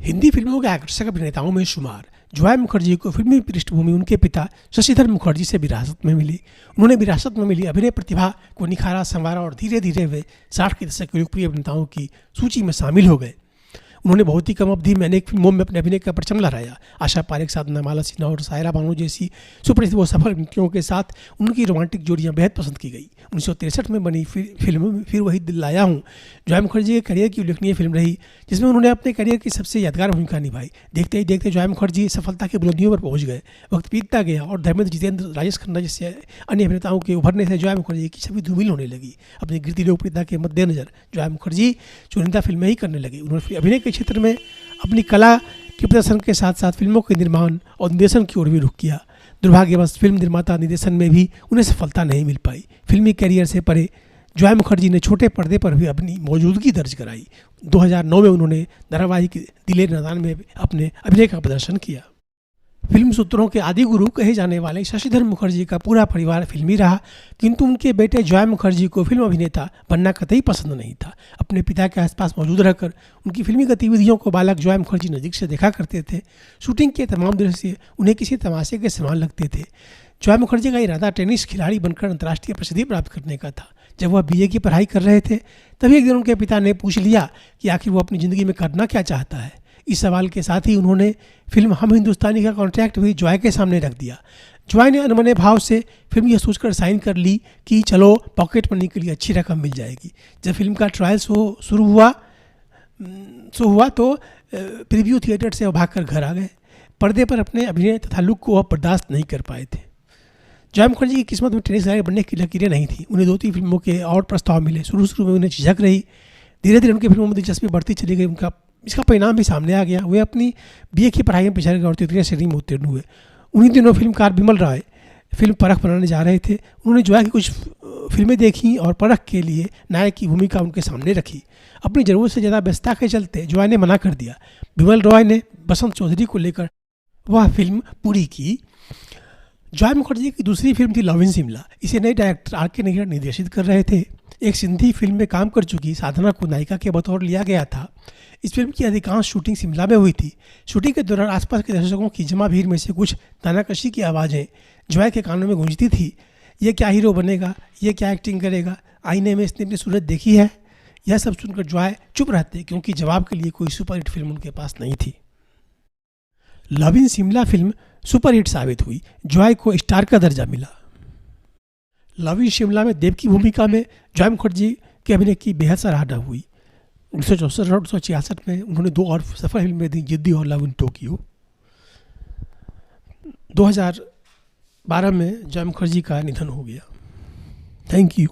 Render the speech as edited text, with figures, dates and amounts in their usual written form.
हिंदी फिल्मों के आकर्षक अभिनेताओं में शुमार जॉय मुखर्जी को फिल्मी पृष्ठभूमि उनके पिता शशिधर मुखर्जी से विरासत में मिली। उन्होंने विरासत में मिली अभिनय प्रतिभा को निखारा, संवारा और धीरे धीरे वे 60 के दशक के लोकप्रिय अभिनेताओं की सूची में शामिल हो गए। उन्होंने बहुत ही कम अवधि में अनेक फिल्मों में अपने अभिनय का परचम लहराया। आशा पारेख, साधना माला सिन्हा और सायरा बानो जैसी सुप्रसिद्ध व सफल नटियों के साथ उनकी रोमांटिक जोड़ियां बेहद पसंद की गई। 1963 में बनी फिल्म फिर वही दिल लाया हूँ जॉय मुखर्जी के करियर की उल्लेखनीय फिल्म रही, जिसमें उन्होंने अपने करियर की सबसे यादगार भूमिका निभाई। देखते ही देखते जॉय मुखर्जी सफलता की बुलंदियों पर पहुंच गए। वक्त बीतता गया और धर्मेंद्र, जितेंद्र, राजेश खन्ना जैसे अन्य अभिनेताओं के उभरने से जॉय मुखर्जी की छवि धूमिल होने लगी। अपनी गिरती लोकप्रियता के मद्देनजर जॉय मुखर्जी चुनिंदा फिल्में ही करने लगे। उन्होंने अभिनय के क्षेत्र में अपनी कला के प्रदर्शन के साथ साथ फिल्मों के निर्माण और निर्देशन की ओर भी रुख किया। दुर्भाग्यवश फिल्म निर्माता निर्देशन में भी उन्हें सफलता नहीं मिल पाई। फिल्मी कैरियर से परे जॉय मुखर्जी ने छोटे पर्दे पर भी अपनी मौजूदगी दर्ज कराई। 2009 में उन्होंने धारावाहिक दिले नादान में अपने अभिनय का प्रदर्शन किया। फिल्म सूत्रों के आदि गुरु कहे जाने वाले शशिधर मुखर्जी का पूरा परिवार फिल्मी रहा, किंतु उनके बेटे जॉय मुखर्जी को फिल्म अभिनेता बनना कतई पसंद नहीं था। अपने पिता के आसपास मौजूद रहकर उनकी फिल्मी गतिविधियों को बालक जॉय मुखर्जी नज़दीक से देखा करते थे। शूटिंग के तमाम दृश्य उन्हें किसी तमाशे के समान लगते थे। जॉय मुखर्जी का इरादा टेनिस खिलाड़ी बनकर अंतर्राष्ट्रीय प्रसिद्धि प्राप्त करने का था। जब वह BA की पढ़ाई कर रहे थे तभी एक दिन उनके पिता ने पूछ लिया कि आखिर वो अपनी ज़िंदगी में करना क्या चाहता है। इस सवाल के साथ ही उन्होंने फिल्म हम हिंदुस्तानी का कॉन्ट्रैक्ट भी जॉय के सामने रख दिया। जॉय ने अनमने भाव से फिल्म यह सोचकर साइन कर ली कि चलो पॉकेट मनी के लिए अच्छी रकम मिल जाएगी। जब फिल्म का ट्रायल शुरू हुआ तो प्रीव्यू थिएटर से वो भागकर घर आ गए। पर्दे पर अपने अभिनय तथा लुक को वह बर्दाश्त नहीं कर पाए थे। जॉय मुखर्जी की किस्मत में टेनिस खिलाड़ी बनने की लकीरें नहीं थी। उन्हें 2-3 फिल्मों के और प्रस्ताव मिले। शुरू में उन्हें झिझक रही, धीरे धीरे उनकी फिल्मों में दिलचस्पी बढ़ती चली गई। इसका परिणाम भी सामने आ गया। वे अपनी BA की पढ़ाई में पिछड़ गए और तृतीय श्रेणी में उत्तीर्ण हुए। उन्हीं दिनों फिल्मकार बिमल राय फिल्म परख बनाने जा रहे थे। उन्होंने जॉय की कुछ फिल्में देखी और परख के लिए नायक की भूमिका उनके सामने रखी। अपनी ज़रूरत से ज़्यादा व्यस्तता के चलते जॉय ने मना कर दिया। बिमल रॉय ने बसंत चौधरी को लेकर वह फिल्म पूरी की। जॉय मुखर्जी की दूसरी फिल्म थी लव इन शिमला। इसे नए डायरेक्टर RK नैयर निर्देशित कर रहे थे। एक सिंधी फिल्म में काम कर चुकी साधना को नायिका के बतौर लिया गया था। इस फिल्म की अधिकांश शूटिंग शिमला में हुई थी। शूटिंग के दौरान आसपास के दर्शकों की जमा भीड़ में से कुछ तानाकशी की आवाज़ें जॉय के कानों में गूंजती थी। ये क्या हीरो बनेगा, ये क्या एक्टिंग करेगा, आईने में इसने अपनी सूरत देखी है। यह सब सुनकर जॉय चुप रहते, क्योंकि जवाब के लिए कोई सुपरहिट फिल्म उनके पास नहीं थी। Love in Shimla film superhit साबित हुई। जॉय को स्टार का दर्जा मिला। लव इन शिमला में देव की भूमिका में जॉय मुखर्जी के अभिनय की बेहद सराहना हुई। 1964 और 1966 में उन्होंने 2 और सफल फिल्में दी, जिद्दी और लव इन टोक्यो। 2012 में जॉय मुखर्जी का निधन हो गया। Thank you.